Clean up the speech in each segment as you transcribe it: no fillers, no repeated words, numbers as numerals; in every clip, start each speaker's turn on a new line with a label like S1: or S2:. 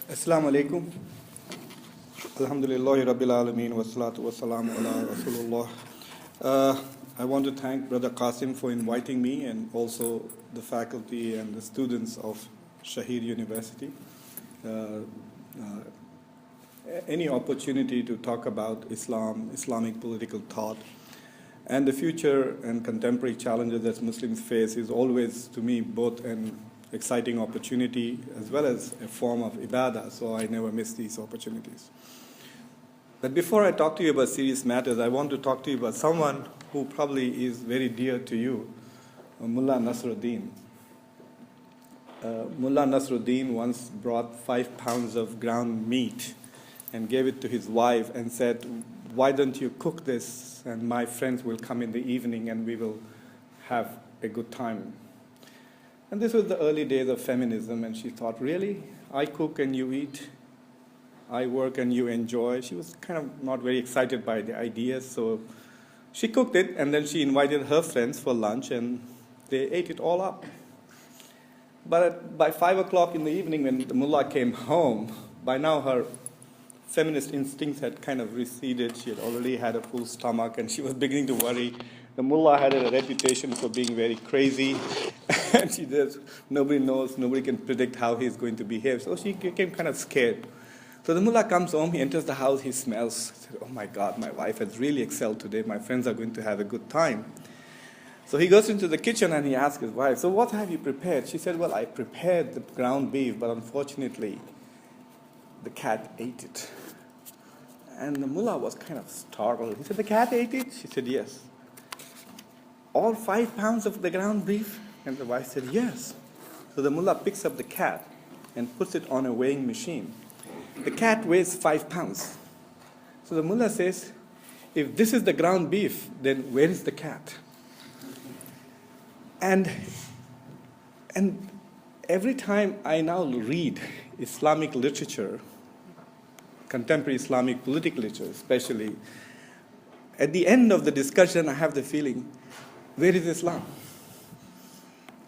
S1: Assalamu alaikum. Alhamdulillahi Rabbil Alameen wa salatu wa salamu ala Rasulullah. I want to thank Brother Qasim for inviting me and also the faculty and the students of Sehir University. Any opportunity to talk about Islam, Islamic political thought, and the future and contemporary challenges that Muslims face is always, to me, both an exciting opportunity as well as a form of ibadah, so I never miss these opportunities. But before I talk to you about serious matters, I want to talk to you about someone who probably is very dear to you, Mullah Nasruddin. Mullah Nasruddin once brought 5 pounds of ground meat and gave it to his wife and said, "Why don't you cook this and my friends will come in the evening and we will have a good time." And this was the early days of feminism, and she thought, really? I cook and you eat? I work and you enjoy? She was kind of not very excited by the idea, so she cooked it, and then she invited her friends for lunch, and they ate it all up. But by 5 o'clock in the evening, when the mullah came home, by now her feminist instincts had kind of receded. She had already had a full stomach, and she was beginning to worry. The mullah had a reputation for being very crazy, and she just, nobody knows, nobody can predict how he's going to behave. So she became kind of scared. So the mullah comes home, he enters the house, he smells, he said, "Oh my God, my wife has really excelled today. My friends are going to have a good time." So he goes into the kitchen and he asks his wife, "So what have you prepared?" She said, "Well, I prepared the ground beef, but unfortunately, the cat ate it." And the mullah was kind of startled. He said, "The cat ate it?" She said, "Yes." "All 5 pounds of the ground beef?" And the wife said, "Yes." So the mullah picks up the cat and puts it on a weighing machine. The cat weighs 5 pounds. So the mullah says, "If this is the ground beef, then where is the cat?" And every time I now read Islamic literature, contemporary Islamic political literature especially, at the end of the discussion I have the feeling, where is Islam?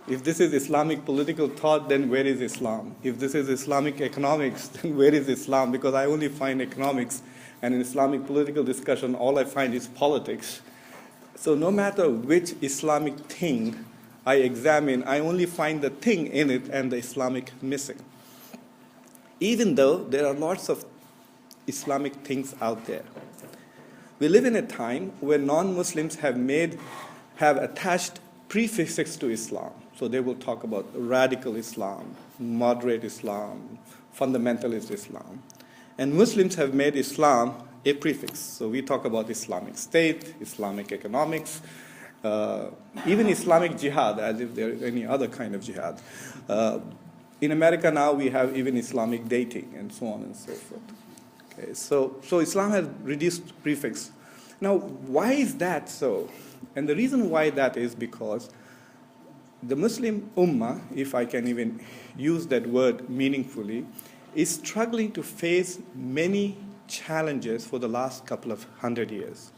S1: If this is Islamic political thought, then where is Islam? If this is Islamic economics, then where is Islam? Because I only find economics, and in Islamic political discussion, all I find is politics. So no matter which Islamic thing I examine, I only find the thing in it and the Islamic missing. Even though there are lots of Islamic things out there. We live in a time where non-Muslims have attached prefixes to Islam. So they will talk about radical Islam, moderate Islam, fundamentalist Islam. And Muslims have made Islam a prefix. So we talk about Islamic State, Islamic economics, even Islamic jihad, as if there is any other kind of jihad. In America now we have even Islamic dating and so on and so forth. Okay, so Islam has reduced prefix. Now, why is that so? And the reason why that is because the Muslim Ummah, if I can even use that word meaningfully, is struggling to face many challenges for the last couple of 100 years.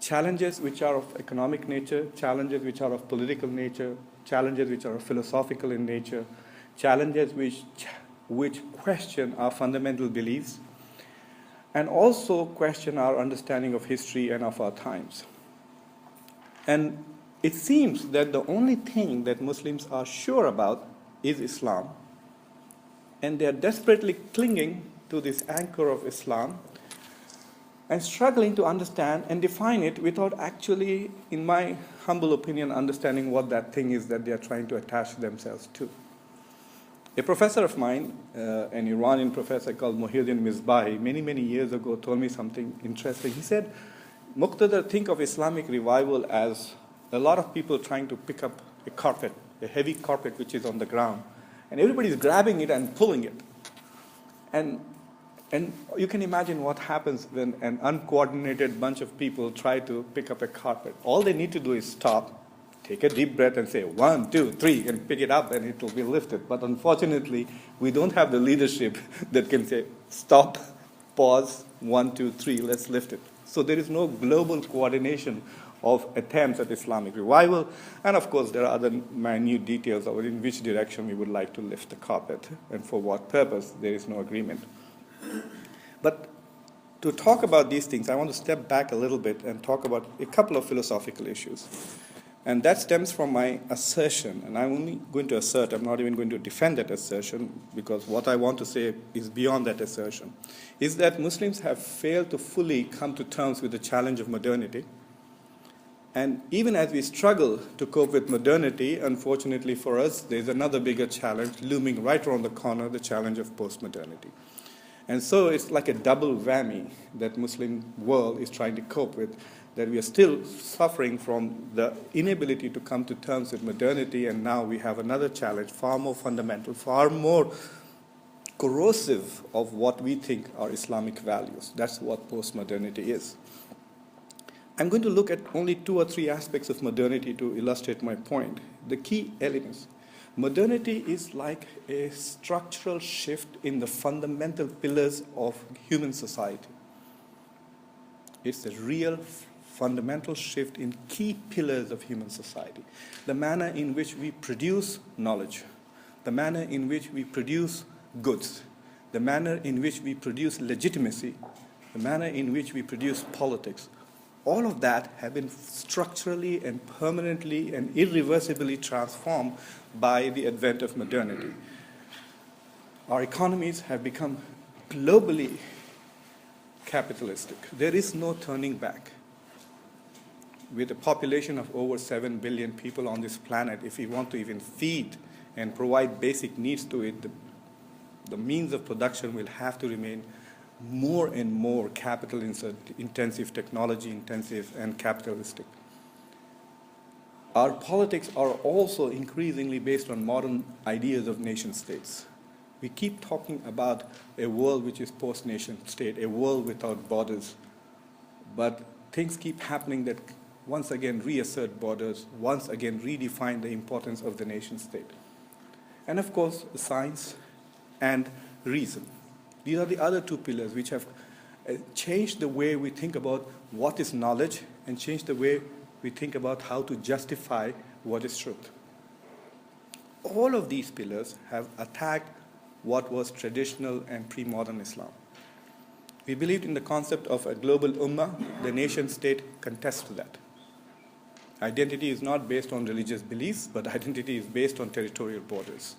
S1: Challenges which are of economic nature, challenges which are of political nature, challenges which are philosophical in nature, challenges which question our fundamental beliefs, and also question our understanding of history and of our times. And it seems that the only thing that Muslims are sure about is Islam. And they are desperately clinging to this anchor of Islam and struggling to understand and define it without actually, in my humble opinion, understanding what that thing is that they are trying to attach themselves to. A professor of mine, an Iranian professor called Muhyiddin Misbahi, many years ago told me something interesting. He said, "Muqtada, think of Islamic revival as a lot of people trying to pick up a carpet, a heavy carpet which is on the ground, and everybody's grabbing it and pulling it. And you can imagine what happens when an uncoordinated bunch of people try to pick up a carpet. All they need to do is stop, take a deep breath and say 1, 2, 3 and pick it up and it will be lifted. But unfortunately, we don't have the leadership that can say stop, pause, 1, 2, 3, let's lift it. So there is no global coordination of attempts at Islamic revival. And of course, there are other minute details of in which direction we would like to lift the carpet and for what purpose. There is no agreement. But to talk about these things, I want to step back a little bit and talk about a couple of philosophical issues. And that stems from my assertion, and I'm only going to assert, I'm not even going to defend that assertion, because what I want to say is beyond that assertion, is that Muslims have failed to fully come to terms with the challenge of modernity. And even as we struggle to cope with modernity, unfortunately for us, there's another bigger challenge looming right around the corner, the challenge of postmodernity. And so it's like a double whammy that Muslim world is trying to cope with, that we are still suffering from the inability to come to terms with modernity, and now we have another challenge, far more fundamental, far more corrosive of what we think are Islamic values. That's what postmodernity is. I'm going to look at only 2 or 3 aspects of modernity to illustrate my point. The key elements. Modernity is like a structural shift in the fundamental pillars of human society. It's a real fundamental shift in key pillars of human society. The manner in which we produce knowledge, the manner in which we produce goods, the manner in which we produce legitimacy, the manner in which we produce politics. All of that have been structurally and permanently and irreversibly transformed by the advent of modernity. Our economies have become globally capitalistic. There is no turning back. With a population of over 7 billion people on this planet, if we want to even feed and provide basic needs to it, the means of production will have to remain more and more capital-intensive, technology-intensive, and capitalistic. Our politics are also increasingly based on modern ideas of nation-states. We keep talking about a world which is post-nation state, a world without borders. But things keep happening that once again reassert borders, once again redefine the importance of the nation-state. And of course, science and reason. These are the other 2 pillars which have changed the way we think about what is knowledge and changed the way we think about how to justify what is truth. All of these pillars have attacked what was traditional and pre-modern Islam. We believed in the concept of a global ummah. The nation-state contests to that. Identity is not based on religious beliefs, but identity is based on territorial borders.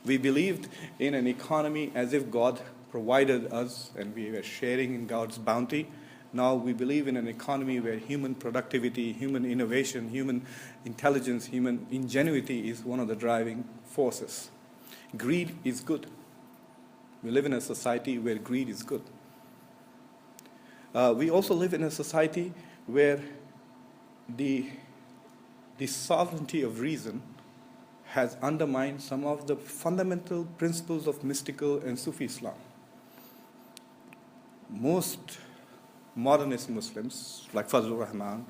S1: We believed in an economy as if God provided us and we were sharing in God's bounty. Now we believe in an economy where human productivity, human innovation, human intelligence, human ingenuity is one of the driving forces. Greed is good. We live in a society where greed is good. We also live in a society where the sovereignty of reason has undermined some of the fundamental principles of mystical and Sufi Islam. Most modernist Muslims, like Fazlur Rahman,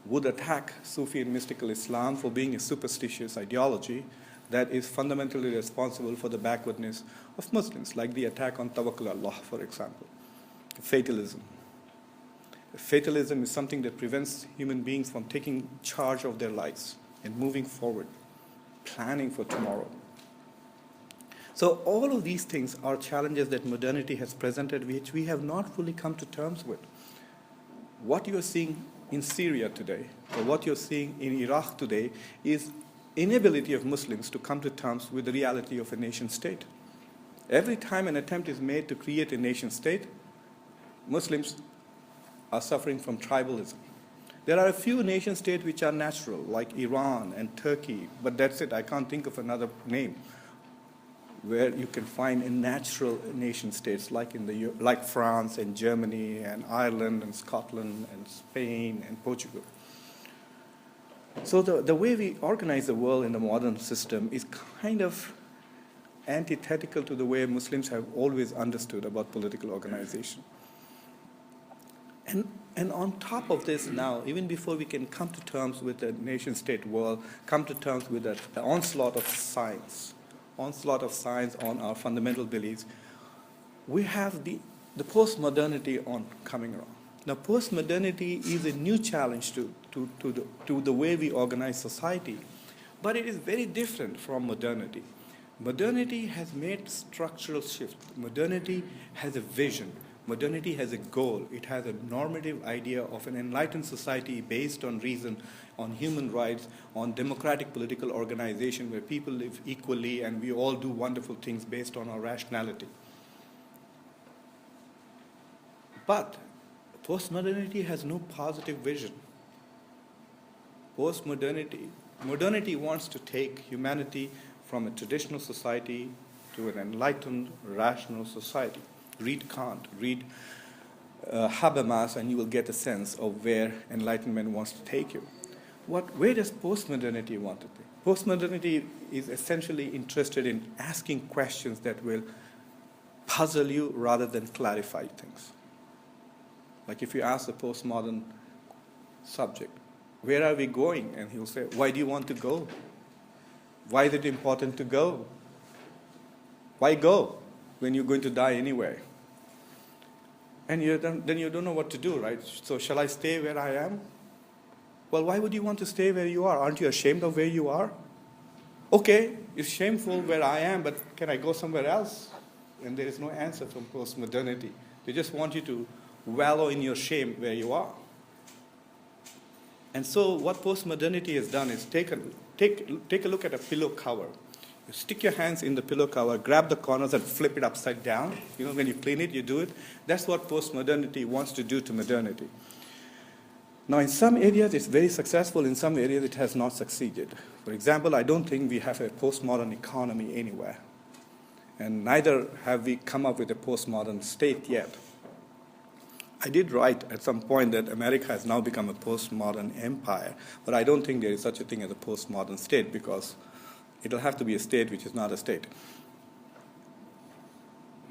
S1: would attack Sufi and mystical Islam for being a superstitious ideology that is fundamentally responsible for the backwardness of Muslims, like the attack on Tawakkul Allah, for example, fatalism. Fatalism is something that prevents human beings from taking charge of their lives and moving forward, planning for tomorrow. So all of these things are challenges that modernity has presented, which we have not fully come to terms with. What you're seeing in Syria today, or what you're seeing in Iraq today, is inability of Muslims to come to terms with the reality of a nation state. Every time an attempt is made to create a nation state, Muslims are suffering from tribalism. There are a few nation states which are natural, like Iran and Turkey, but that's it. I can't think of another name where you can find a natural nation states like France and Germany and Ireland and Scotland and Spain and Portugal. So the way we organize the world in the modern system is kind of antithetical to the way Muslims have always understood about political organization. And on top of this now, even before we can come to terms with the nation-state world, come to terms with the onslaught of science on our fundamental beliefs, we have the post-modernity on coming around. Now, postmodernity is a new challenge to the way we organize society, but it is very different from modernity. Modernity has made structural shift. Modernity has a vision. Modernity has a goal. It has a normative idea of an enlightened society based on reason, on human rights, on democratic political organization where people live equally and we all do wonderful things based on our rationality. But postmodernity has no positive vision. Modernity wants to take humanity from a traditional society to an enlightened, rational society. Read Kant, read Habermas, and you will get a sense of where enlightenment wants to take you. Where does postmodernity want to take? Postmodernity is essentially interested in asking questions that will puzzle you rather than clarify things. Like if you ask a postmodern subject, where are we going? And he'll say, why do you want to go? Why is it important to go? Why go when you're going to die anyway? And then you don't know what to do, right? So shall I stay where I am? Well, why would you want to stay where you are? Aren't you ashamed of where you are? Okay, it's shameful where I am, but can I go somewhere else? And there is no answer from postmodernity. They just want you to wallow in your shame where you are. And so what postmodernity has done is take a look at a pillow cover. You stick your hands in the pillow cover, grab the corners and flip it upside down. You know, when you clean it, you do it. That's what postmodernity wants to do to modernity. Now, in some areas, it's very successful. In some areas, it has not succeeded. For example, I don't think we have a postmodern economy anywhere. And neither have we come up with a postmodern state yet. I did write at some point that America has now become a postmodern empire, but I don't think there is such a thing as a postmodern state because it'll have to be a state which is not a state.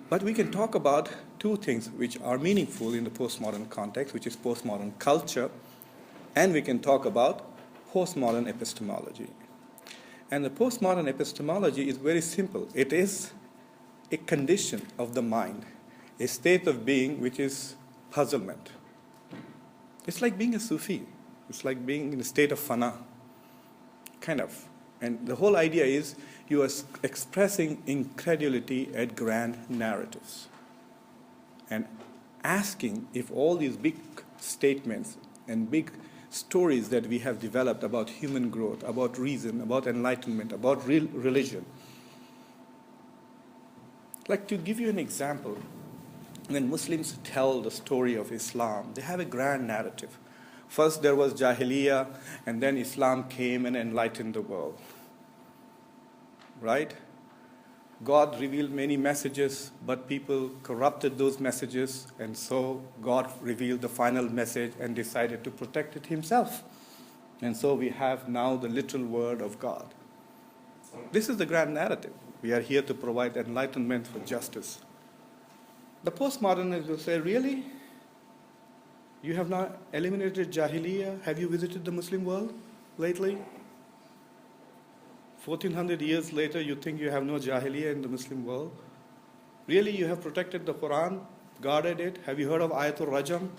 S1: But we can talk about two things which are meaningful in the postmodern context, which is postmodern culture, and we can talk about postmodern epistemology. And the postmodern epistemology is very simple. It is a condition of the mind, a state of being which is puzzlement. It's like being a Sufi. It's like being in a state of fana, kind of. And the whole idea is you are expressing incredulity at grand narratives and asking if all these big statements and big stories that we have developed about human growth, about reason, about enlightenment, about real religion. Like to give you an example, when Muslims tell the story of Islam, they have a grand narrative. First there was Jahiliyyah, and then Islam came and enlightened the world. Right? God revealed many messages, but people corrupted those messages, and so God revealed the final message and decided to protect it himself. And so we have now the literal word of God. This is the grand narrative. We are here to provide enlightenment for justice. The postmodernists will say, really? You have not eliminated Jahiliyyah? Have you visited the Muslim world lately? 1400 years later, you think you have no Jahiliyyah in the Muslim world? Really, you have protected the Quran, guarded it? Have you heard of Ayatul Rajam?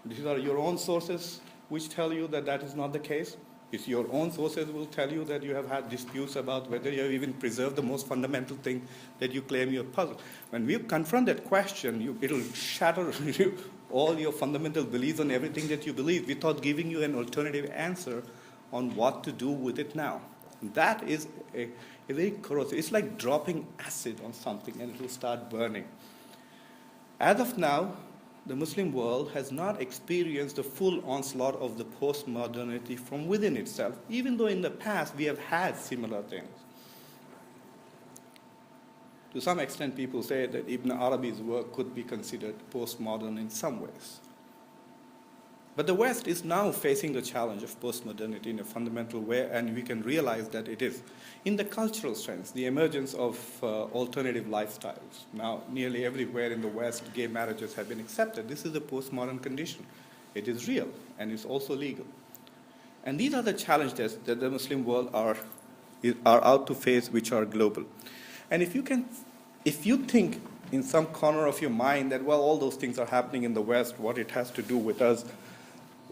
S1: These are your own sources which tell you that that is not the case. It's your own sources will tell you that you have had disputes about whether you have even preserved the most fundamental thing that you claim you have puzzled. When we confront that question, it'll shatter all your fundamental beliefs on everything that you believe without giving you an alternative answer on what to do with it now. That is a very corrosive. It's like dropping acid on something and it will start burning. As of now, the Muslim world has not experienced the full onslaught of the postmodernity from within itself, even though in the past we have had similar things. To some extent, people say that Ibn Arabi's work could be considered postmodern in some ways. But the West is now facing the challenge of postmodernity in a fundamental way, and we can realize that it is. In the cultural sense, the emergence of alternative lifestyles. Now, nearly everywhere in the West, gay marriages have been accepted. This is a postmodern condition. It is real, and it's also legal. And these are the challenges that the Muslim world are out to face, which are global. And if you think in some corner of your mind that, well, all those things are happening in the West, what it has to do with us.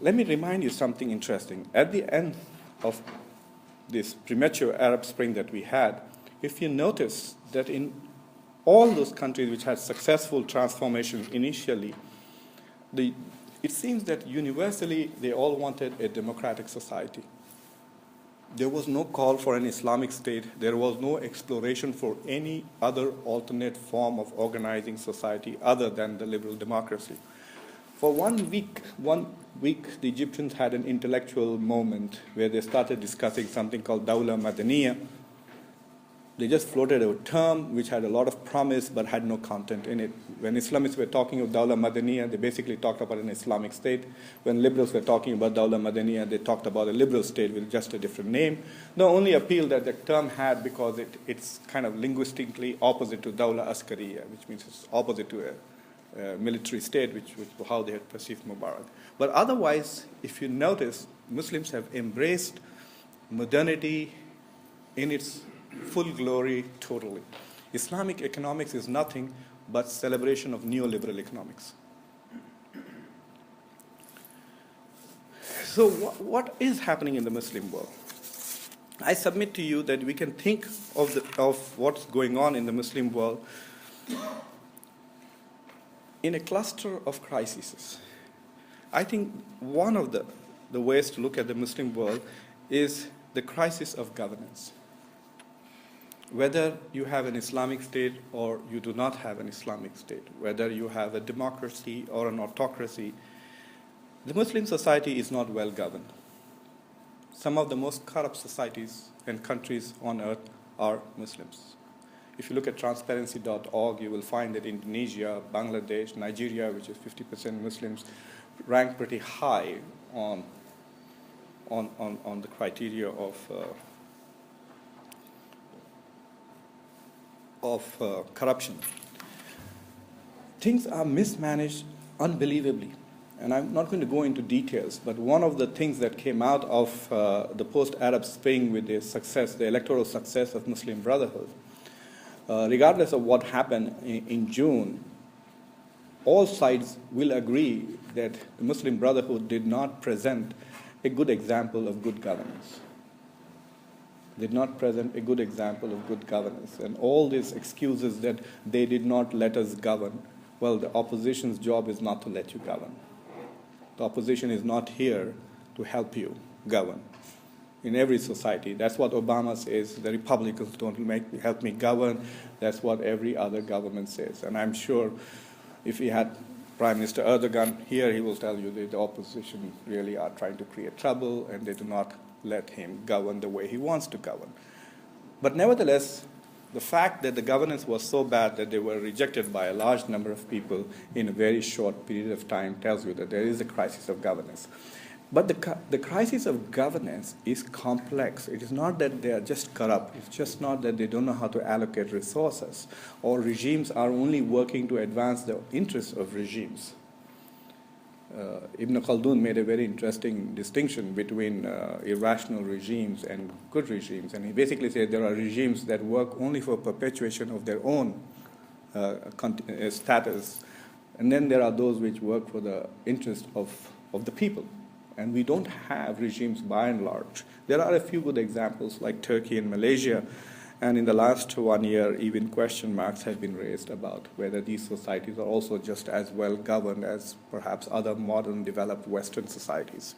S1: Let me remind you something interesting. At the end of this premature Arab Spring that we had, if you notice that in all those countries which had successful transformations initially, it seems that universally they all wanted a democratic society. There was no call for an Islamic state. There was no exploration for any other alternate form of organizing society other than the liberal democracy. For 1 week, the Egyptians had an intellectual moment where they started discussing something called Dawla Madaniya. They just floated a term which had a lot of promise but had no content in it. When Islamists were talking of Dawla Madaniya, they basically talked about an Islamic state. When liberals were talking about Dawla Madaniya, they talked about a liberal state with just a different name. The only appeal that the term had, because it's kind of linguistically opposite to Dawla Askariya, which means it's opposite to a military state, which how they had perceived Mubarak. But otherwise, if you notice, Muslims have embraced modernity in its full glory totally. Islamic economics is nothing but celebration of neoliberal economics. So what is happening in the Muslim world? I submit to you that we can think of what's going on in the Muslim world in a cluster of crises. I think one of the ways to look at the Muslim world is the crisis of governance. Whether you have an Islamic state or you do not have an Islamic state, whether you have a democracy or an autocracy, the Muslim society is not well governed. Some of the most corrupt societies and countries on earth are Muslims. If you look at transparency.org, you will find that Indonesia, Bangladesh, Nigeria, which is 50% Muslims, rank pretty high on the criteria of corruption. Things are mismanaged unbelievably. And I'm not going to go into details, but one of the things that came out of the post-Arab Spring with the electoral success of Muslim Brotherhood, regardless of what happened in June, all sides will agree that the Muslim Brotherhood did not present a good example of good governance. Did not present a good example of good governance. And all these excuses that they did not let us govern, well, the opposition's job is not to let you govern. The opposition is not here to help you govern. In every society, that's what Obama says, the Republicans don't help me govern. That's what every other government says. And I'm sure if we had Prime Minister Erdogan here, he will tell you that the opposition really are trying to create trouble and they do not let him govern the way he wants to govern. But nevertheless, the fact that the governance was so bad that they were rejected by a large number of people in a very short period of time tells you that there is a crisis of governance. But the crisis of governance is complex. It is not that they are just corrupt. It's just not that they don't know how to allocate resources, or regimes are only working to advance the interests of regimes. Ibn Khaldun made a very interesting distinction between irrational regimes and good regimes. And he basically said there are regimes that work only for perpetuation of their own status. And then there are those which work for the interest of the people. And we don't have regimes by and large. There are a few good examples like Turkey and Malaysia. And in the last 1 year, even question marks have been raised about whether these societies are also just as well governed as perhaps other modern developed Western societies.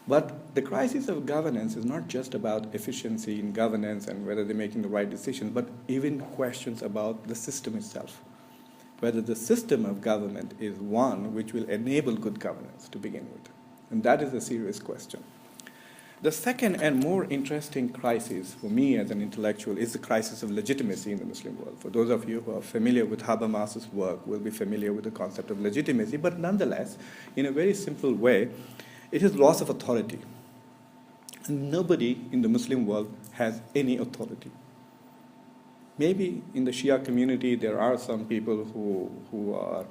S1: But the crisis of governance is not just about efficiency in governance and whether they're making the right decisions, but even questions about the system itself. Whether the system of government is one which will enable good governance to begin with. And that is a serious question. The second and more interesting crisis for me as an intellectual is the crisis of legitimacy in the Muslim world. For those of you who are familiar with Habermas's work will be familiar with the concept of legitimacy, but nonetheless, in a very simple way, it is loss of authority. And nobody in the Muslim world has any authority. Maybe in the Shia community there are some people who are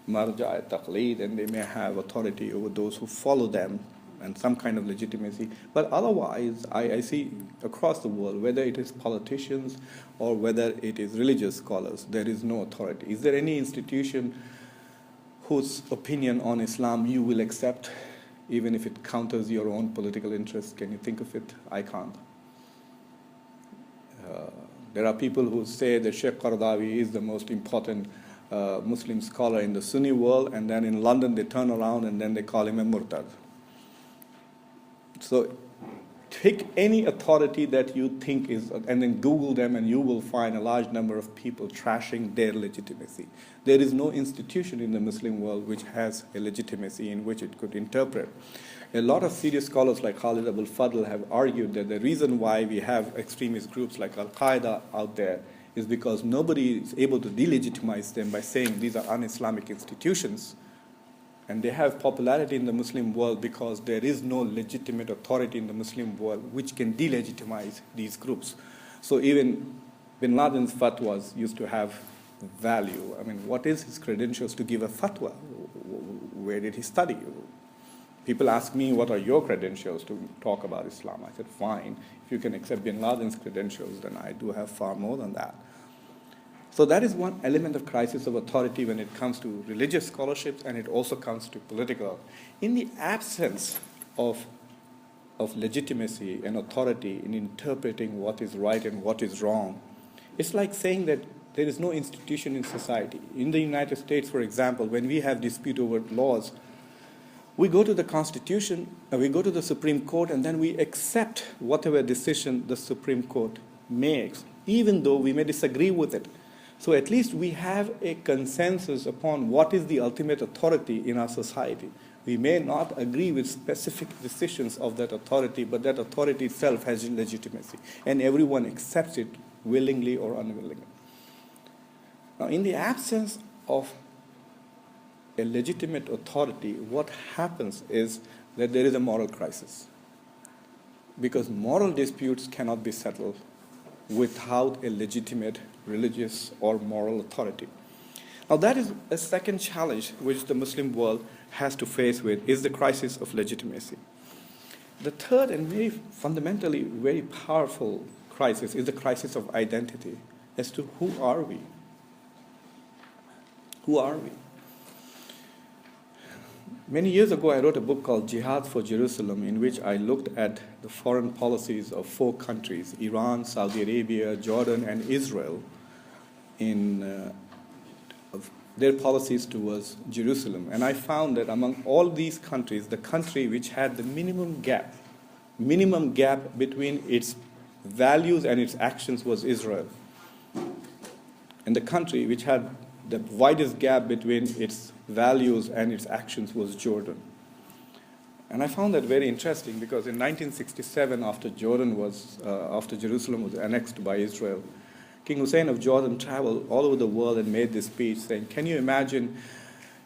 S1: marja' taqleed and they may have authority over those who follow them and some kind of legitimacy. But otherwise, I see across the world, whether it is politicians or whether it is religious scholars, there is no authority. Is there any institution whose opinion on Islam you will accept, even if it counters your own political interests? Can you think of it? I can't. There are people who say that Sheikh Qaradawi is the most important Muslim scholar in the Sunni world, and then in London they turn around and then they call him a murtad. So pick any authority that you think is, and then Google them, and you will find a large number of people trashing their legitimacy. There is no institution in the Muslim world which has a legitimacy in which it could interpret. A lot of serious scholars like Khalid Abul Fadl have argued that the reason why we have extremist groups like Al-Qaeda out there is because nobody is able to delegitimize them by saying these are un-Islamic institutions. And they have popularity in the Muslim world because there is no legitimate authority in the Muslim world which can delegitimize these groups. So even bin Laden's fatwas used to have value. I mean, what is his credentials to give a fatwa? Where did he study? People ask me, what are your credentials to talk about Islam? I said, fine. If you can accept bin Laden's credentials, then I do have far more than that. So that is one element of crisis of authority when it comes to religious scholarships, and it also comes to political. In the absence of legitimacy and authority in interpreting what is right and what is wrong, it's like saying that there is no institution in society. In the United States, for example, when we have dispute over laws, we go to the Constitution, we go to the Supreme Court, and then we accept whatever decision the Supreme Court makes, even though we may disagree with it. So at least we have a consensus upon what is the ultimate authority in our society. We may not agree with specific decisions of that authority, but that authority itself has legitimacy, and everyone accepts it willingly or unwillingly. Now, in the absence of a legitimate authority, what happens is that there is a moral crisis, because moral disputes cannot be settled without a legitimate religious or moral authority. Now that is a second challenge which the Muslim world has to face with, is the crisis of legitimacy. The third and very fundamentally very powerful crisis is the crisis of identity, as to who are we? Who are we? Many years ago, I wrote a book called Jihad for Jerusalem, in which I looked at the foreign policies of 4 countries, Iran, Saudi Arabia, Jordan, and Israel, in their policies towards Jerusalem. And I found that among all these countries, the country which had the minimum gap between its values and its actions was Israel. And the country which had the widest gap between its values and its actions was Jordan. And I found that very interesting, because in 1967, after Jerusalem was annexed by Israel, King Hussein of Jordan traveled all over the world and made this speech saying, can you imagine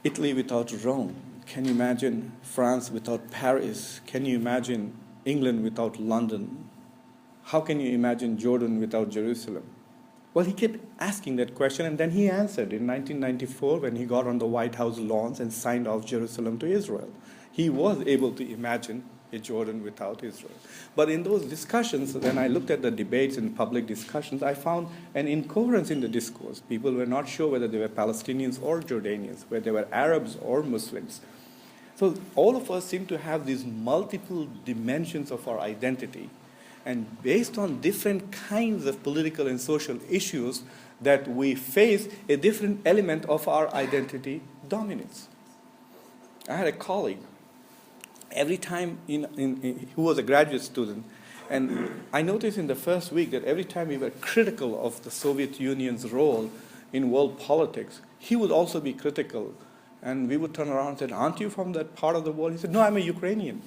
S1: Italy without Rome? Can you imagine France without Paris? Can you imagine England without London? How can you imagine Jordan without Jerusalem? Well, he kept asking that question, and then he answered in 1994 when he got on the White House lawns and signed off Jerusalem to Israel. He was able to imagine a Jordan without Israel. But in those discussions, when I looked at the debates and public discussions, I found an incoherence in the discourse. People were not sure whether they were Palestinians or Jordanians, whether they were Arabs or Muslims. So all of us seem to have these multiple dimensions of our identity. And based on different kinds of political and social issues that we face, a different element of our identity dominates. I had a colleague, every time who was a graduate student, and I noticed in the first week that every time we were critical of the Soviet Union's role in world politics, he would also be critical. And we would turn around and say, aren't you from that part of the world? He said, no, I'm a Ukrainian.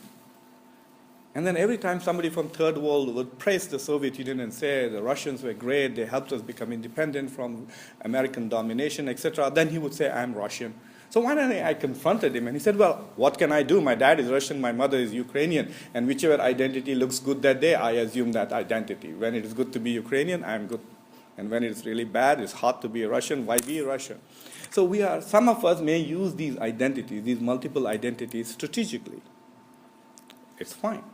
S1: And then every time somebody from third world would praise the Soviet Union and say the Russians were great, they helped us become independent from American domination, etc., then he would say, I'm Russian. So one day I confronted him, and he said, well, what can I do? My dad is Russian, my mother is Ukrainian, and whichever identity looks good that day, I assume that identity. When it is good to be Ukrainian, I'm good. And when it's really bad, it's hard to be a Russian, why be a Russian? So some of us may use these identities, these multiple identities strategically. it's fine.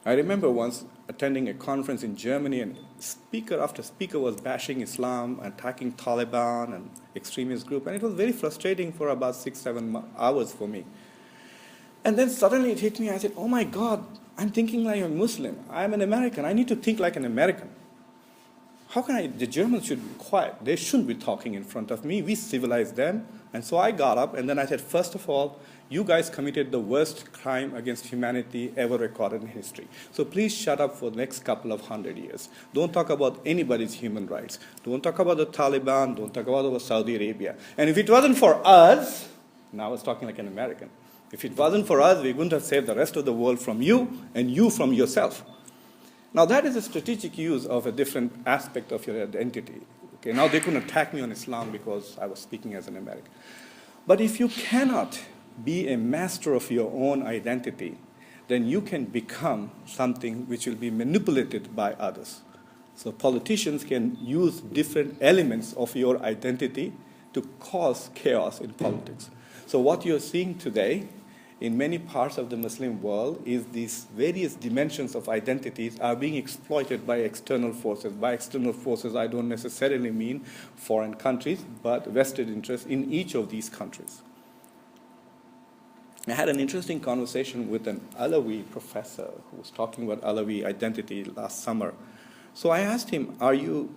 S1: I remember once attending a conference in Germany, and speaker after speaker was bashing Islam, attacking Taliban and extremist group, and it was very frustrating for about 6-7 hours for me. And then suddenly it hit me. I said, oh my God, I'm thinking like a Muslim. I'm an American. I need to think like an American. How can I? The Germans should be quiet. They shouldn't be talking in front of me. We civilized them. And so I got up, and then I said, first of all, you guys committed the worst crime against humanity ever recorded in history. So please shut up for the next couple of 100 years. Don't talk about anybody's human rights. Don't talk about the Taliban. Don't talk about Saudi Arabia. And if it wasn't for us, now I was talking like an American. If it wasn't for us, we wouldn't have saved the rest of the world from you and you from yourself. Now that is a strategic use of a different aspect of your identity. Okay, now they couldn't attack me on Islam because I was speaking as an American. But if you cannot be a master of your own identity, then you can become something which will be manipulated by others. So politicians can use different elements of your identity to cause chaos in politics. So what you're seeing today in many parts of the Muslim world is these various dimensions of identities are being exploited by external forces. By external forces, I don't necessarily mean foreign countries, but vested interests in each of these countries. I had an interesting conversation with an Alawi professor who was talking about Alawi identity last summer. So I asked him, are you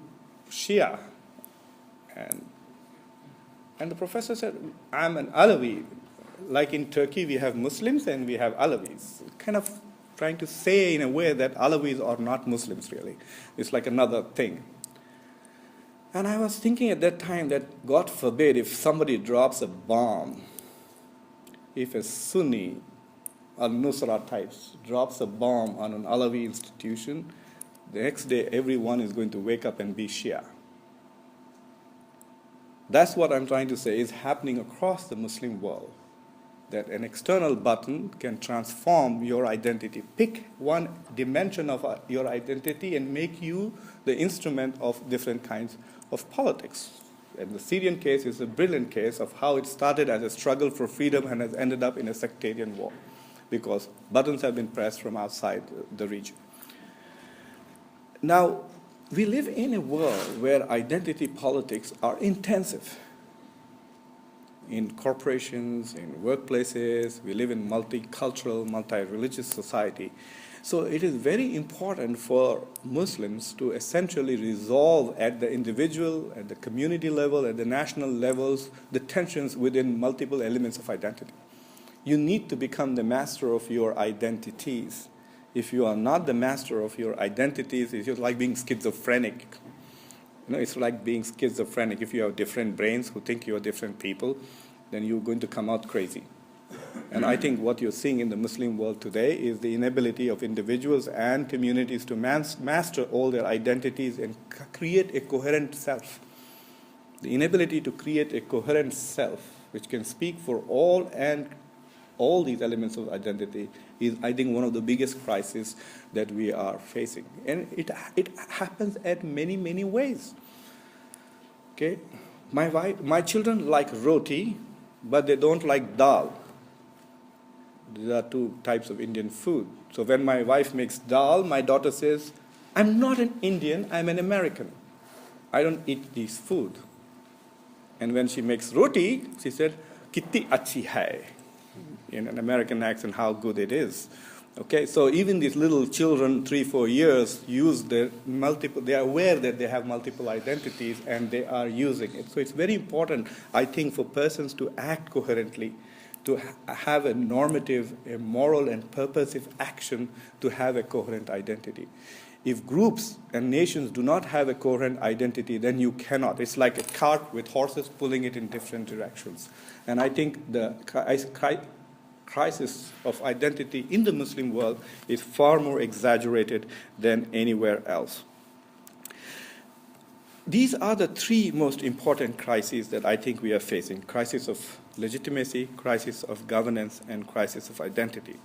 S1: Shia? And the professor said, I'm an Alawi. Like in Turkey, we have Muslims and we have Alawis. Kind of trying to say in a way that Alawis are not Muslims, really. It's like another thing. And I was thinking at that time that, God forbid, if somebody drops a bomb, if a Sunni al-Nusra types drops a bomb on an Alawi institution, the next day everyone is going to wake up and be Shia. That's what I'm trying to say is happening across the Muslim world. That an external button can transform your identity. Pick one dimension of your identity and make you the instrument of different kinds of politics. And the Syrian case is a brilliant case of how it started as a struggle for freedom and has ended up in a sectarian war because buttons have been pressed from outside the region. Now, we live in a world where identity politics are intensive. In corporations, in workplaces, we live in multicultural, multi-religious society. So it is very important for Muslims to essentially resolve at the individual, at the community level, at the national levels, the tensions within multiple elements of identity. You need to become the master of your identities. If you are not the master of your identities, it's just like being schizophrenic. You know, it's like being schizophrenic. If you have different brains who think you're different people, then you're going to come out crazy. And I think what you're seeing in the Muslim world today is the inability of individuals and communities to master all their identities and create a coherent self. The inability to create a coherent self, which can speak for all these elements of identity, is, I think, one of the biggest crises that we are facing. And it happens at many, many ways. Okay? My children like roti, but they don't like dal. There are two types of Indian food. So when my wife makes dal, my daughter says, I'm not an Indian, I'm an American. I don't eat this food. And when she makes roti, she said, kitti achi hai, in an American accent, how good it is. Okay, so even these little children, 3-4 years, use their multiple, they are aware that they have multiple identities and they are using it. So it's very important, I think, for persons to act coherently, to have a normative, a moral and purposive action to have a coherent identity. If groups and nations do not have a coherent identity, then you cannot. It's like a cart with horses pulling it in different directions. And I think the crisis of identity in the Muslim world is far more exaggerated than anywhere else. These are the three most important crises that I think we are facing: crisis of legitimacy, crisis of governance, and crisis of identity.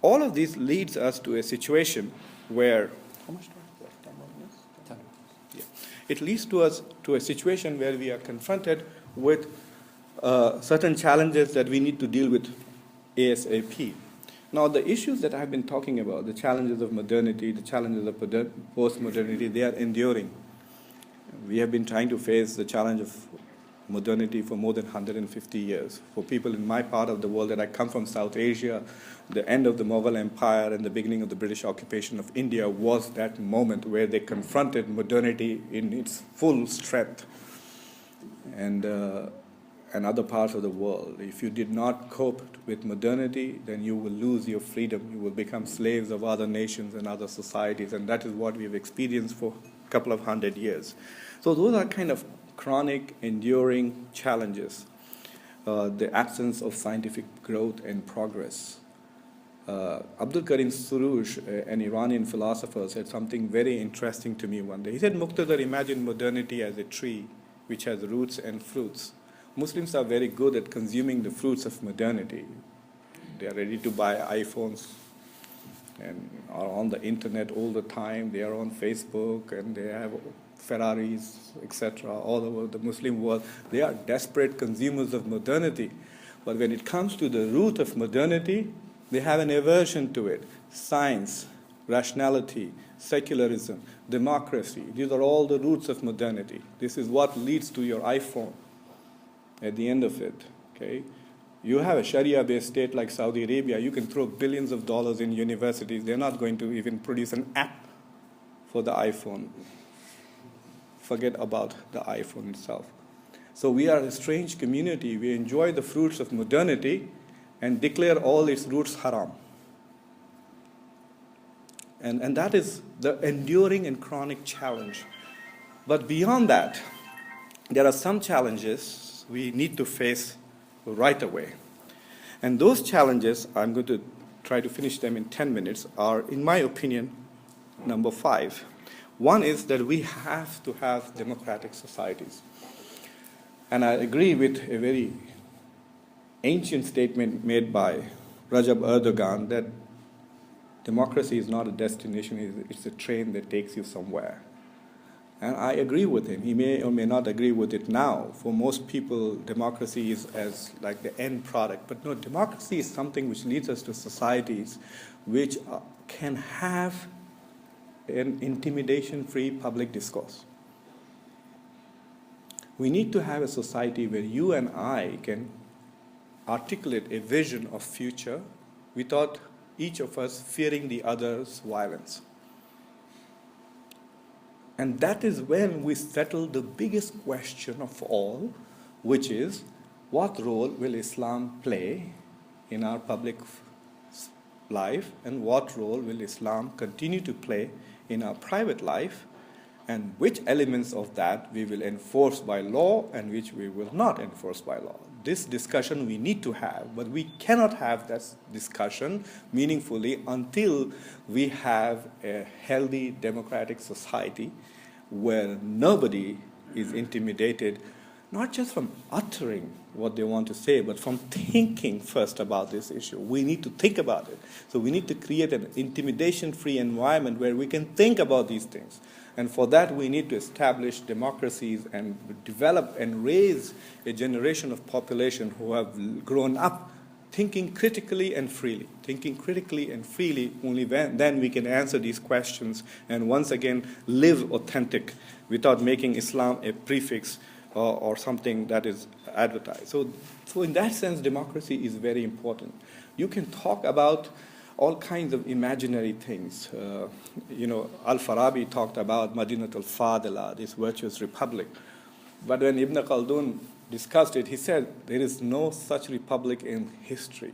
S1: All of this leads us to a situation where, how much time? 10 more minutes? 10 minutes. Yeah. It leads us to a situation where we are confronted with certain challenges that we need to deal with ASAP. Now, the issues that I've been talking about, the challenges of modernity, the challenges of post-modernity, they are enduring. We have been trying to face the challenge of modernity for more than 150 years. For people in my part of the world, that I come from South Asia, the end of the Mughal Empire and the beginning of the British occupation of India was that moment where they confronted modernity in its full strength. And other parts of the world, if you did not cope with modernity, then you will lose your freedom. You will become slaves of other nations and other societies, and that is what we've experienced for a couple of 100 years. So those are kind of chronic, enduring challenges. The absence of scientific growth and progress. Abdul Karim Surush, an Iranian philosopher, said something very interesting to me one day. He said, Muqtadar, imagine modernity as a tree which has roots and fruits. Muslims are very good at consuming the fruits of modernity. They are ready to buy iPhones and are on the internet all the time. They are on Facebook and they have Ferraris, etc., all over the Muslim world. They are desperate consumers of modernity. But when it comes to the root of modernity, they have an aversion to it. Science, rationality, secularism, democracy. These are all the roots of modernity. This is what leads to your iPhone at the end of it. Okay? You have a Sharia-based state like Saudi Arabia, you can throw billions of dollars in universities. They're not going to even produce an app for the iPhone. Forget about the iPhone itself. So we are a strange community. We enjoy the fruits of modernity and declare all its roots haram. And that is the enduring and chronic challenge. But beyond that, there are some challenges we need to face right away. And those challenges, I'm going to try to finish them in 10 minutes, are, in my opinion, number 5. One is that we have to have democratic societies. And I agree with a very ancient statement made by Rajab Erdogan that democracy is not a destination, it's a train that takes you somewhere. And I agree with him. He may or may not agree with it now. For most people, democracy is as like the end product. But no, democracy is something which leads us to societies which can have an intimidation-free public discourse. We need to have a society where you and I can articulate a vision of future without each of us fearing the other's violence. And that is when we settle the biggest question of all, which is, what role will Islam play in our public life, and what role will Islam continue to play in our private life, and which elements of that we will enforce by law and which we will not enforce by law. This discussion we need to have, but we cannot have that discussion meaningfully until we have a healthy democratic society where nobody is intimidated, not just from uttering what they want to say, but from thinking first about this issue. We need to think about it. So we need to create an intimidation-free environment where we can think about these things. And for that, we need to establish democracies and develop and raise a generation of population who have grown up thinking critically and freely. Thinking critically and freely, only then we can answer these questions and once again live authentic without making Islam a prefix or something that is advertised. So in that sense, democracy is very important. You can talk about all kinds of imaginary things. Al-Farabi talked about Madinat al-Fadila, this virtuous republic. But when Ibn Khaldun discussed it, he said, there is no such republic in history.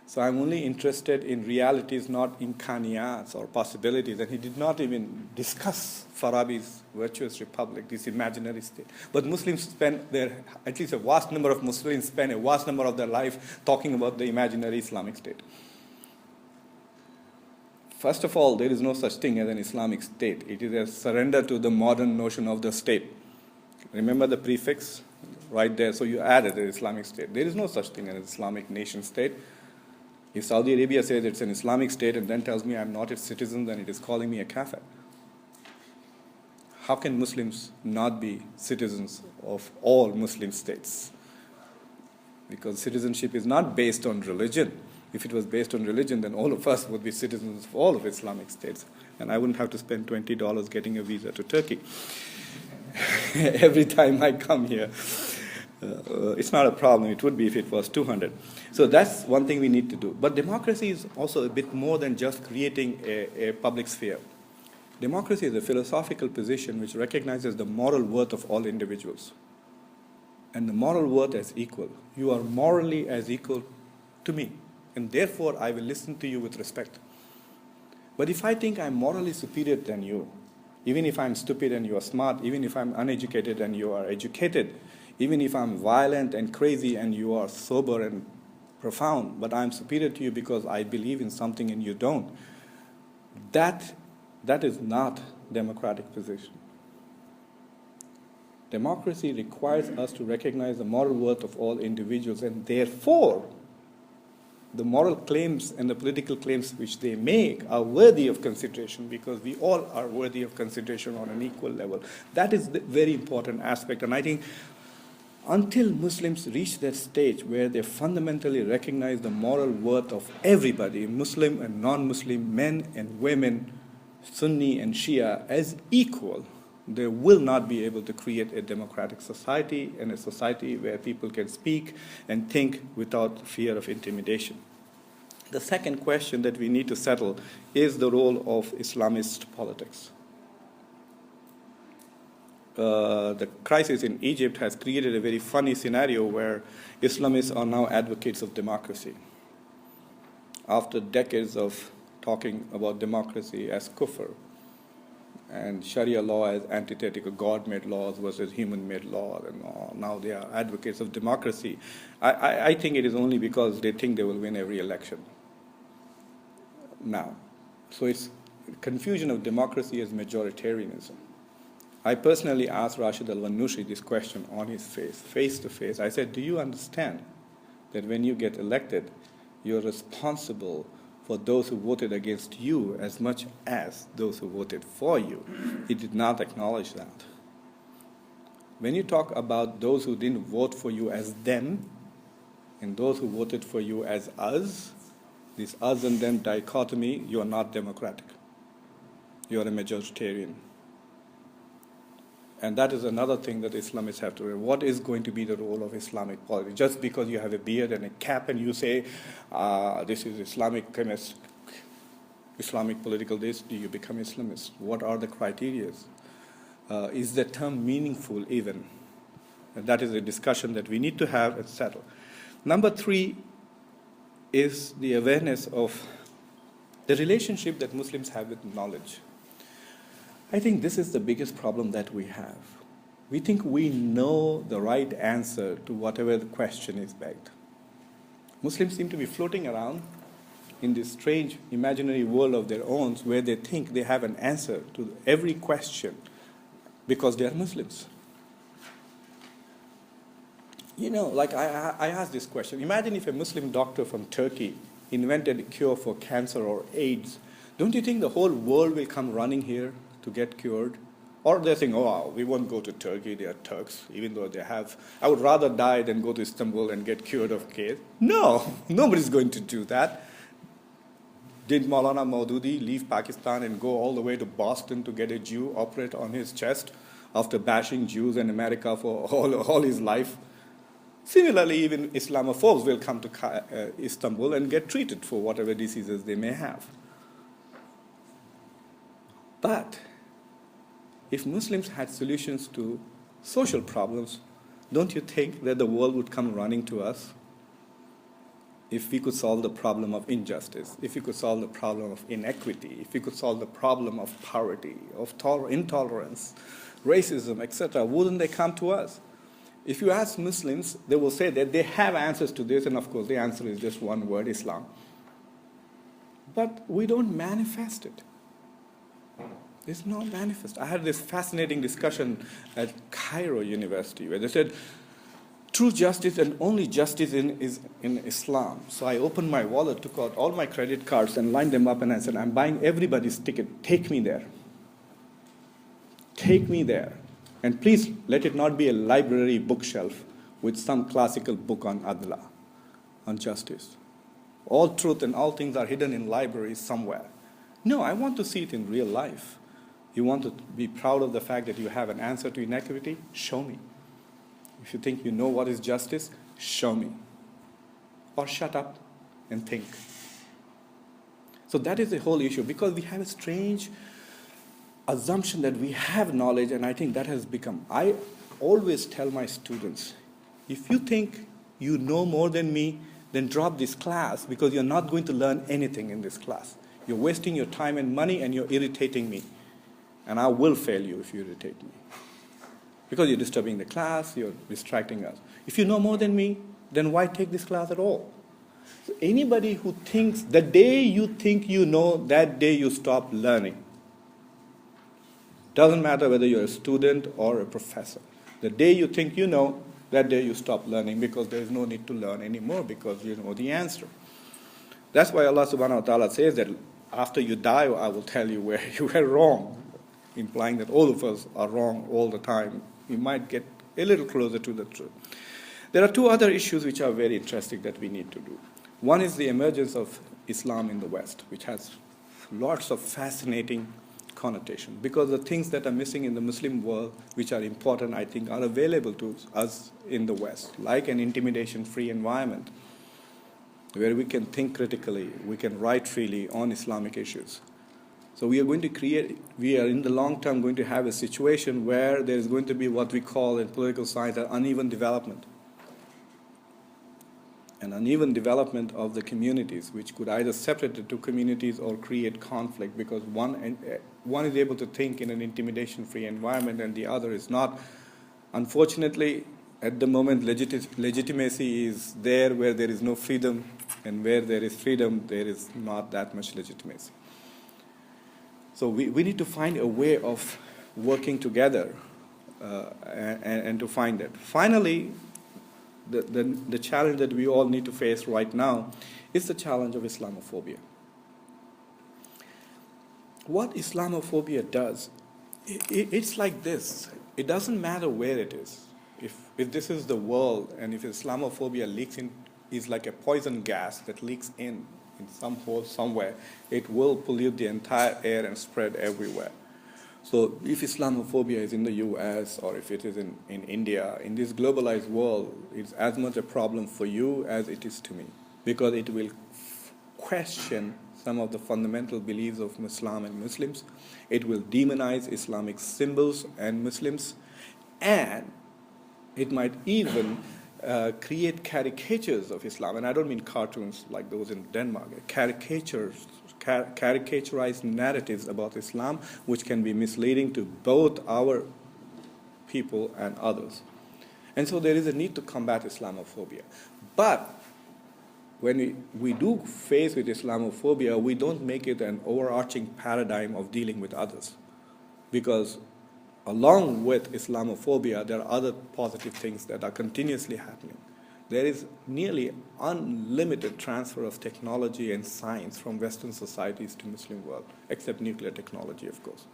S1: So I'm only interested in realities, not imkaniyats or possibilities. And he did not even discuss Farabi's virtuous republic, this imaginary state. But Muslims spend at least a vast number of Muslims spend a vast number of their life talking about the imaginary Islamic state. First of all, there is no such thing as an Islamic state. It is a surrender to the modern notion of the state. Remember the prefix right there, so you added the Islamic state. There is no such thing as an Islamic nation state. If Saudi Arabia says it's an Islamic state and then tells me I'm not its citizen, then it is calling me a kafir. How can Muslims not be citizens of all Muslim states? Because citizenship is not based on religion. If it was based on religion, then all of us would be citizens of all of Islamic states. And I wouldn't have to spend $20 getting a visa to Turkey every time I come here. It's not a problem. It would be if it was 200. So that's one thing we need to do. But democracy is also a bit more than just creating a public sphere. Democracy is a philosophical position which recognizes the moral worth of all individuals. And the moral worth as equal. You are morally as equal to me. And therefore, I will listen to you with respect. But if I think I'm morally superior than you, even if I'm stupid and you are smart, even if I'm uneducated and you are educated, even if I'm violent and crazy and you are sober and profound, but I'm superior to you because I believe in something and you don't, that is not democratic position. Democracy requires us to recognize the moral worth of all individuals, and therefore, the moral claims and the political claims which they make are worthy of consideration, because we all are worthy of consideration on an equal level. That is the very important aspect. And I think until Muslims reach that stage where they fundamentally recognize the moral worth of everybody, Muslim and non-Muslim, men and women, Sunni and Shia, as equal, they will not be able to create a democratic society and a society where people can speak and think without fear of intimidation. The second question that we need to settle is the role of Islamist politics. The crisis in Egypt has created a very funny scenario where Islamists are now advocates of democracy. After decades of talking about democracy as kufr, and Sharia law as antithetical God-made laws versus human-made laws, and now they are advocates of democracy. I think it is only because they think they will win every election now. So it's confusion of democracy as majoritarianism. I personally asked Rashid al-Wannushi this question on his face to face. I said, do you understand that when you get elected, you're responsible for those who voted against you as much as those who voted for you? He did not acknowledge that. When you talk about those who didn't vote for you as them, and those who voted for you as us, this us and them dichotomy, you are not democratic. You are a majoritarian. And that is another thing that Islamists have to remember. What is going to be the role of Islamic politics? Just because you have a beard and a cap and you say, this is Islamic chemist, Islamic political this, do you become Islamist? What are the criteria? Is the term meaningful even? And that is a discussion that we need to have and settle. Number 3 is the awareness of the relationship that Muslims have with knowledge. I think this is the biggest problem that we have. We think we know the right answer to whatever the question is begged. Muslims seem to be floating around in this strange imaginary world of their own where they think they have an answer to every question because they are Muslims. You know, like I asked this question. Imagine if a Muslim doctor from Turkey invented a cure for cancer or AIDS. Don't you think the whole world will come running here to get cured? Or they're saying, oh, we won't go to Turkey, they are Turks, even though they have, I would rather die than go to Istanbul and get cured of AIDS. No, nobody's going to do that. Did Maulana Maududi leave Pakistan and go all the way to Boston to get a Jew operate on his chest after bashing Jews in America for all his life? Similarly, even Islamophobes will come to Istanbul and get treated for whatever diseases they may have. But if Muslims had solutions to social problems, don't you think that the world would come running to us? If we could solve the problem of injustice, if we could solve the problem of inequity, if we could solve the problem of poverty, of intolerance, racism, etc., wouldn't they come to us? If you ask Muslims, they will say that they have answers to this, and of course the answer is just one word, Islam. But we don't manifest it. There's no manifest. I had this fascinating discussion at Cairo University where they said, true justice and only justice is in Islam. So I opened my wallet, took out all my credit cards and lined them up, and I said, I'm buying everybody's ticket. Take me there. Take me there. And please let it not be a library bookshelf with some classical book on adla, on justice. all truth and all things are hidden in libraries somewhere. No, I want to see it in real life. You want to be proud of the fact that you have an answer to inequity? Show me. If you think you know what is justice, show me. Or shut up and think. So that is the whole issue, because we have a strange assumption that we have knowledge, and I think that has become, I always tell my students, if you think you know more than me, then drop this class, because you're not going to learn anything in this class. You're wasting your time and money, and you're irritating me. And I will fail you if you irritate me. Because you're disturbing the class, you're distracting us. If you know more than me, then why take this class at all? So anybody who thinks, the day you think you know, that day you stop learning. Doesn't matter whether you're a student or a professor. The day you think you know, that day you stop learning, because there is no need to learn anymore, because you know the answer. That's why Allah subhanahu wa ta'ala says that after you die, I will tell you where you were wrong, implying that all of us are wrong all the time. We might get a little closer to the truth. There are two other issues which are very interesting that we need to do. One is the emergence of Islam in the West, which has lots of fascinating connotation, because the things that are missing in the Muslim world, which are important, I think, are available to us in the West, like an intimidation-free environment, where we can think critically, we can write freely on Islamic issues. So we are in the long term going to have a situation where there is going to be what we call in political science an uneven development. An uneven development of the communities, which could either separate the two communities or create conflict, because one is able to think in an intimidation-free environment and the other is not. Unfortunately, at the moment, legitimacy is there where there is no freedom, and where there is freedom, there is not that much legitimacy. So we need to find a way of working together and to find that. Finally, the challenge that we all need to face right now is the challenge of Islamophobia. What Islamophobia does, it's like this. It doesn't matter where it is. If this is the world, and if Islamophobia leaks in, is like a poison gas that leaks in some hole somewhere, it will pollute the entire air and spread everywhere. So if Islamophobia is in the US or if it is in India, in this globalized world, it's as much a problem for you as it is to me, because it will question some of the fundamental beliefs of Islam and Muslims. It will demonize Islamic symbols and Muslims, and it might even create caricatures of Islam. And I don't mean cartoons like those in Denmark, caricaturized narratives about Islam, which can be misleading to both our people and others. And so there is a need to combat Islamophobia. But when we do face with Islamophobia, we don't make it an overarching paradigm of dealing with others. Because along with Islamophobia, there are other positive things that are continuously happening. There is nearly unlimited transfer of technology and science from Western societies to Muslim world, except nuclear technology, of course.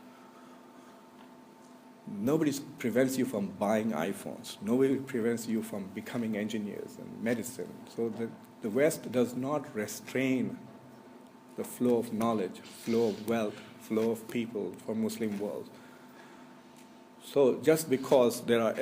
S1: Nobody prevents you from buying iPhones. Nobody prevents you from becoming engineers and medicine. So the West does not restrain the flow of knowledge, flow of wealth, flow of people from Muslim world. So just because there are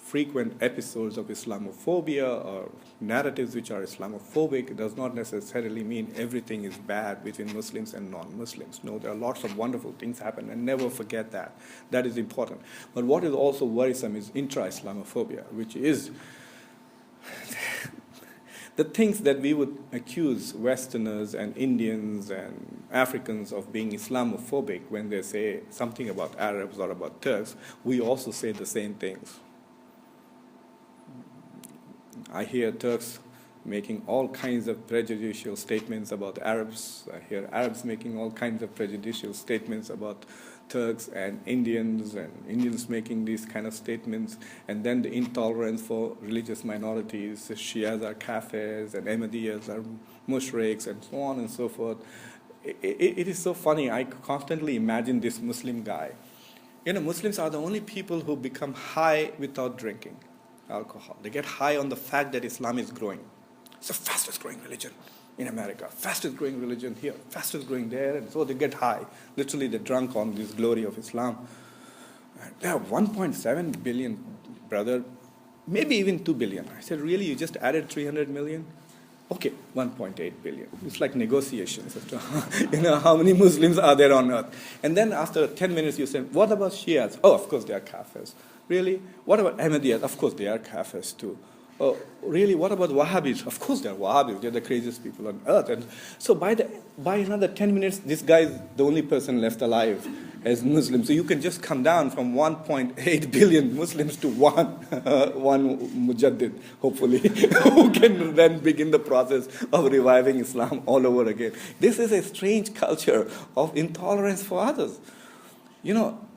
S1: frequent episodes of Islamophobia or narratives which are Islamophobic does not necessarily mean everything is bad between Muslims and non-Muslims. No, there are lots of wonderful things happen, and never forget that. That is important. But what is also worrisome is intra-Islamophobia, which is the things that we would accuse Westerners and Indians and Africans of being Islamophobic when they say something about Arabs or about Turks. We also say the same things. I hear Turks making all kinds of prejudicial statements about Arabs. I hear Arabs making all kinds of prejudicial statements about Turks and Indians making these kind of statements. And then the intolerance for religious minorities. Shias are kafirs and Ahmadiyas are mushriks and so on and so forth. It is so funny. I constantly imagine this Muslim guy. You know, Muslims are the only people who become high without drinking alcohol. They get high on the fact that Islam is growing. It's the fastest growing religion. in America, fastest growing religion here, fastest growing there, and so they get high. Literally, they're drunk on this glory of Islam. They have 1.7 billion, brother, maybe even 2 billion. I said, really, you just added 300 million? Okay, 1.8 billion. It's like negotiations as to how many Muslims are there on earth. And then after 10 minutes, you say, what about Shias? Oh, of course they are Kafirs. Really? What about Ahmadiyyas? Of course they are Kafirs too. Oh, really? What about Wahhabis? Of course they're Wahhabis. They're the craziest people on earth. And so by another 10 minutes, this guy is the only person left alive as Muslim. So you can just come down from 1.8 billion Muslims to one mujaddid, hopefully, who can then begin the process of reviving Islam all over again. This is a strange culture of intolerance for others.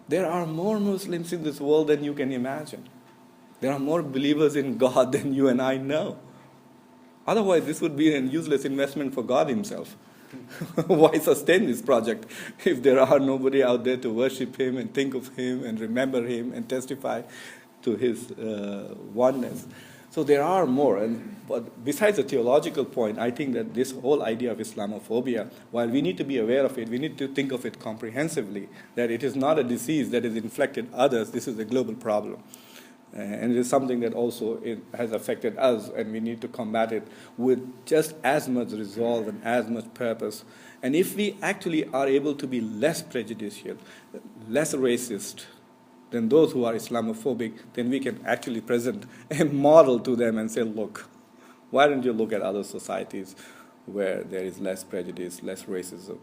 S1: There are more Muslims in this world than you can imagine. There are more believers in God than you and I know. Otherwise, this would be a useless investment for God himself. Why sustain this project if there are nobody out there to worship him and think of him and remember him and testify to his oneness? So there are more. But besides the theological point, I think that this whole idea of Islamophobia, while we need to be aware of it, we need to think of it comprehensively, that it is not a disease that has inflicted others. This is a global problem. And it is something that also has affected us, and we need to combat it with just as much resolve and as much purpose. And if we actually are able to be less prejudicial, less racist than those who are Islamophobic, then we can actually present a model to them and say, look, why don't you look at other societies where there is less prejudice, less racism?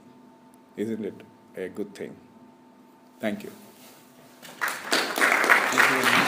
S1: Isn't it a good thing? Thank you.
S2: Thank you.